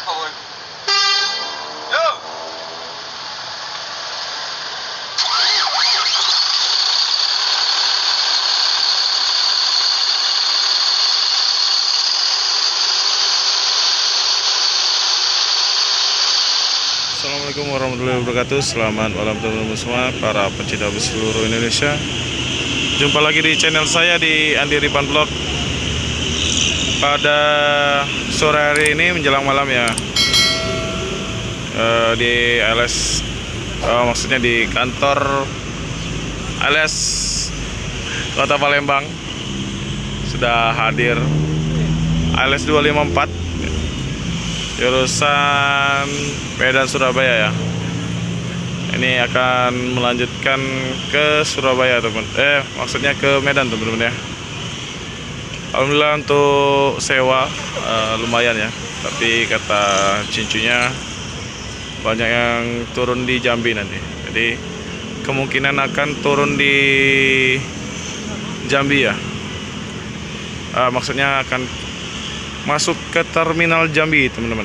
favor. Yo. Assalamualaikum warahmatullahi wabarakatuh. Selamat malam teman-teman semua, para pecinta bus seluruh Indonesia. Jumpa lagi di channel saya di Andi Ripan Vlog. Pada sore hari ini menjelang malam ya, di LS, maksudnya di kantor LS Kota Palembang sudah hadir LS 254 jurusan Medan Surabaya ya. Ini akan melanjutkan ke Surabaya teman. Maksudnya ke Medan teman-teman ya. Alhamdulillah untuk sewa lumayan ya. Tapi kata cincunya banyak yang turun di Jambi nanti. Jadi kemungkinan akan turun di Jambi ya. Maksudnya akan masuk ke terminal Jambi teman-teman.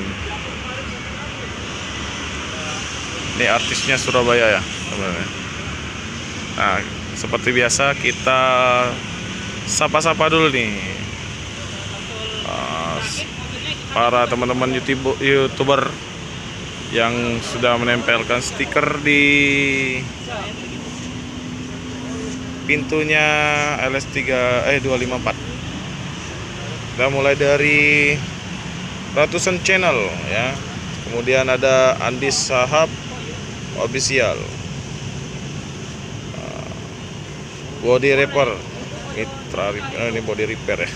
Ini artisnya Surabaya ya teman-teman. Nah, seperti biasa kita sapa-sapa dulu nih para teman-teman YouTuber yang sudah menempelkan stiker di pintunya LS 254. Kita mulai dari ratusan channel ya. Kemudian ada Andi Sahab Official, Body Repair, Mitra ini body repair ya.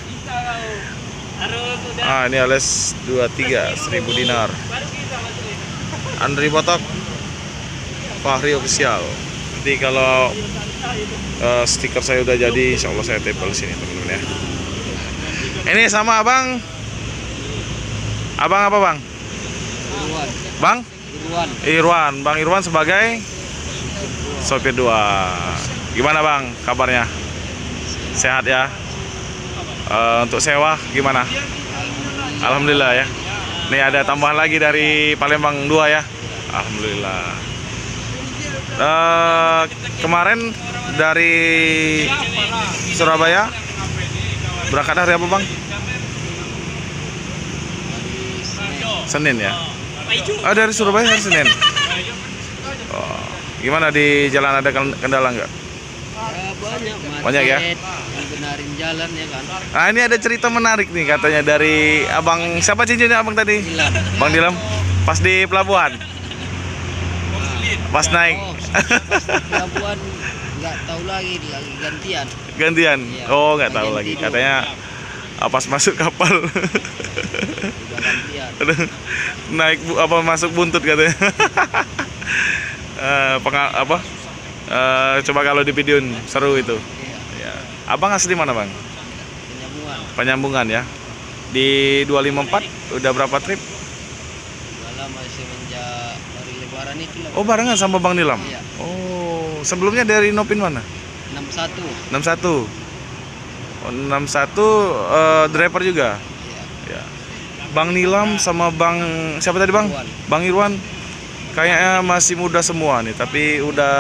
Ini LS 23 1000 dinar. Andri Botok, Fahri Official. Nanti kalau stiker saya udah jadi, insya Allah saya tempel sini teman-teman ya. Ini sama abang. Abang apa bang? Irwan. Bang? Irwan. Irwan. Bang Irwan sebagai sopir 2. Gimana bang kabarnya? Sehat ya? Untuk sewa gimana? Alhamdulillah ya. Nih ada tambahan lagi dari Palembang 2 ya. Alhamdulillah. Kemarin dari Surabaya berangkat hari apa bang? Senin ya. Dari Surabaya hari Senin. Oh, gimana di jalan, ada kendala nggak? Banyak ya. Benarin jalan ya kan. Nah ini ada cerita menarik nih katanya dari abang, siapa cincinnya abang tadi? Dilam. Bang Dilam. Pas di pelabuhan. Pas naik. Pelabuhan nggak tahu lagi gantian. Gantian. Iya, Oh nggak tahu ganti lagi. dulu. Katanya pas masuk kapal. Udah gantian. Naik masuk buntut katanya. Coba kalau di videoin seru itu. Iya. Ya. Abang asli mana bang? Penyambungan. Penyambungan ya. Di 254 udah berapa trip? Udah lama semenjak hari Lebaran itu lah. Oh barengan sama Bang Nilam. Iya. Oh sebelumnya dari Nopin mana? 61. 61. Oh, 61 driver juga. Iya. Ya. Bang Nilam sama Bang siapa tadi bang? Irwan. Bang Irwan. Kayaknya masih muda semua nih, tapi udah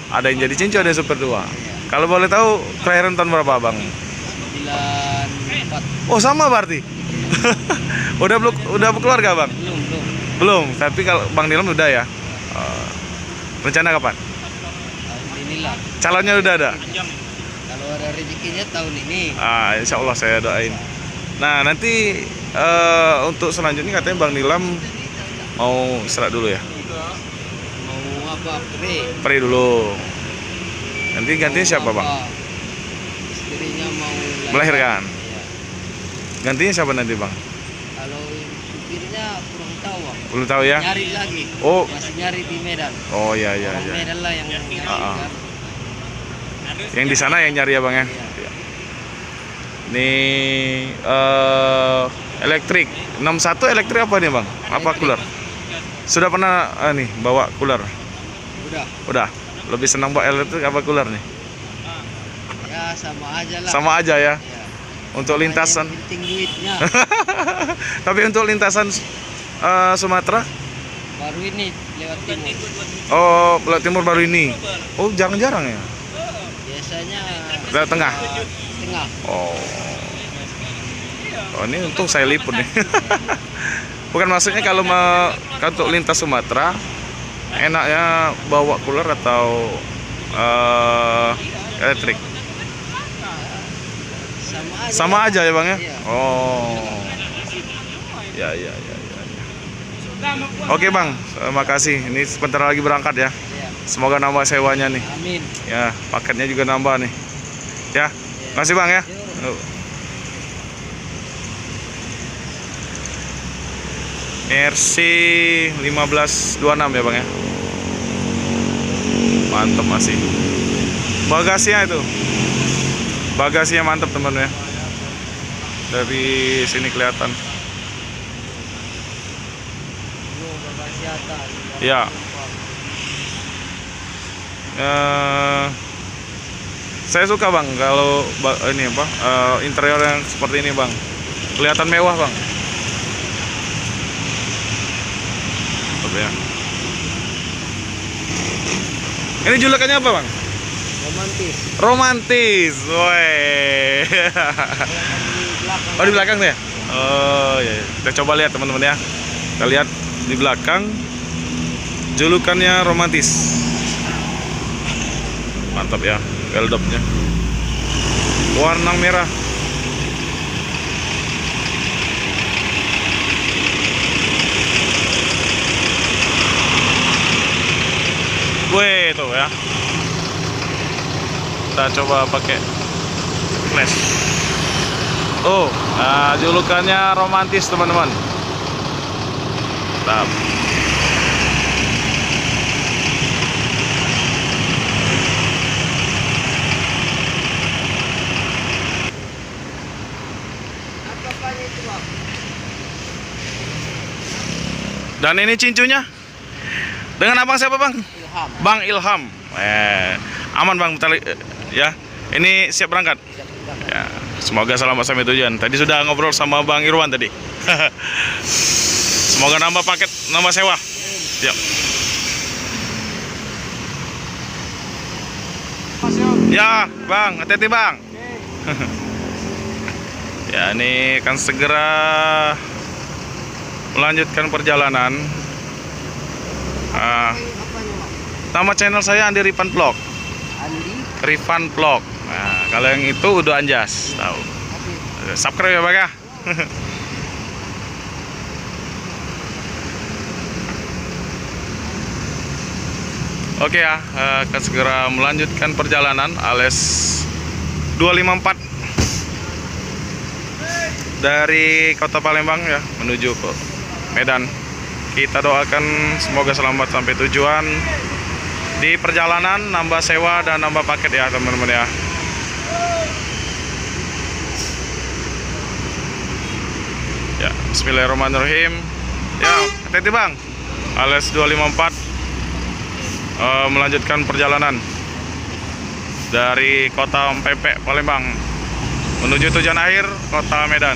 ada yang jadi cincu, ada yang super 2. Iya. Kalau boleh tahu kelahiran tahun berapa bang? 94. Oh sama berarti. udah berkeluarga bang? Belum. Belum, tapi kalau Bang Nilam udah ya. Rencana kapan? Tahun inilah. Calonnya udah ada. Kalau ada rezekinya tahun ini. Insya Allah saya doain. Nah nanti untuk selanjutnya katanya Bang Nilam mau istirahat dulu ya. Mau apa? Pre dulu. Nanti gantinya siapa bang? Istrinya mau Melahirkan. Ya. Gantinya siapa nanti bang? Kalau supirnya kurang tahu bang. Belum tahu ya. Nyari lagi. Oh. Masih nyari di Medan. Oh iya iya. Orang iya. Medan lah yang nyari Ah. kan. Yang di sana yang nyari ya bang ya. Iya. Ini elektrik 61 elektrik apa nih bang? Apa Elektrik. cooler? Sudah pernah nih bawa cooler? Udah. Udah. Lebih senang bawa elektrik apa cooler nih? Ya sama aja lah. Sama aja ya. Ya. Untuk lintasan. Yang penting duitnya. Tapi untuk lintasan Sumatera? Baru ini lewat timur. Oh, lewat timur baru ini. Oh, jarang-jarang ya? Biasanya Lewat tengah? tengah. Oh. Oh, ini untung saya liput nih. Bukan, maksudnya kalau untuk lintas Sumatera, enaknya bawa cooler atau elektrik? Sama Sama aja aja. ya Bang ya? Iya. Oh. Ya. Oke Bang, makasih. Ini sebentar lagi berangkat ya. Iya. Semoga nambah sewanya nih. Amin. Ya, paketnya juga nambah nih. Ya, makasih Bang ya. Yuk. Mercy 1526 ya Bang ya. Mantap masih. Bagasinya itu. Bagasinya mantap teman ya. Dari sini kelihatan. Yo, bagasi atas. Ya. Saya suka Bang kalau ini apa interior yang seperti ini Bang. Kelihatan mewah Bang. Ya. Ini julukannya apa Bang? Romantis. Romantis, woi. Oh di belakang tuh ya? Oh iya. Kita coba lihat teman-teman ya. Kita lihat di belakang. Julukannya romantis. Mantap ya, weldopnya. Warna merah. Wih tuh ya. Kita coba pakai flash. Oh, nah, julukannya romantis teman-teman. Mantap. Apa itu, Bang? Dan ini cincunya dengan abang siapa Bang? Ilham. Bang Ilham. Aman Bang, bentar, ya. Ini siap berangkat. Ya, semoga selamat sampai tujuan. Tadi sudah ngobrol sama Bang Irwan tadi. Semoga nambah paket, nambah sewa. Siap. Ya, Bang, hati-hati Bang. Ya, ini akan segera melanjutkan perjalanan. Nama channel saya Andi Rifan Vlog. Andi. Rifan Vlog. Nah, kalau yang itu udah Anjas, tahu. Subscribe ya Bang ya. Oke ya, akan segera melanjutkan perjalanan alias 254 dari Kota Palembang ya menuju ke Medan. Kita doakan semoga selamat sampai tujuan. Di perjalanan nambah sewa dan nambah paket ya teman-teman ya. Ya, bismillahirrahmanirrahim. Ya, hati-hati Bang. Alias 254 melanjutkan perjalanan dari Kota Pempek Palembang menuju tujuan akhir Kota Medan.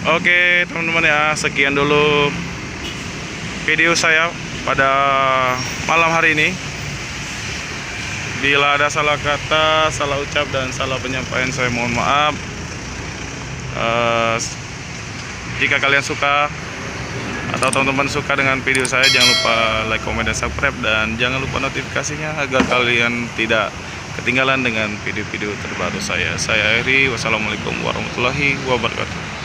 Oke teman-teman ya, sekian dulu video saya pada malam hari ini. Bila ada salah kata, salah ucap, dan salah penyampaian, saya mohon maaf. Jika kalian suka atau teman-teman suka dengan video saya, jangan lupa like, comment, dan subscribe. Dan jangan lupa notifikasinya agar kalian tidak ketinggalan dengan video-video terbaru saya. Saya Eri, wassalamualaikum warahmatullahi wabarakatuh.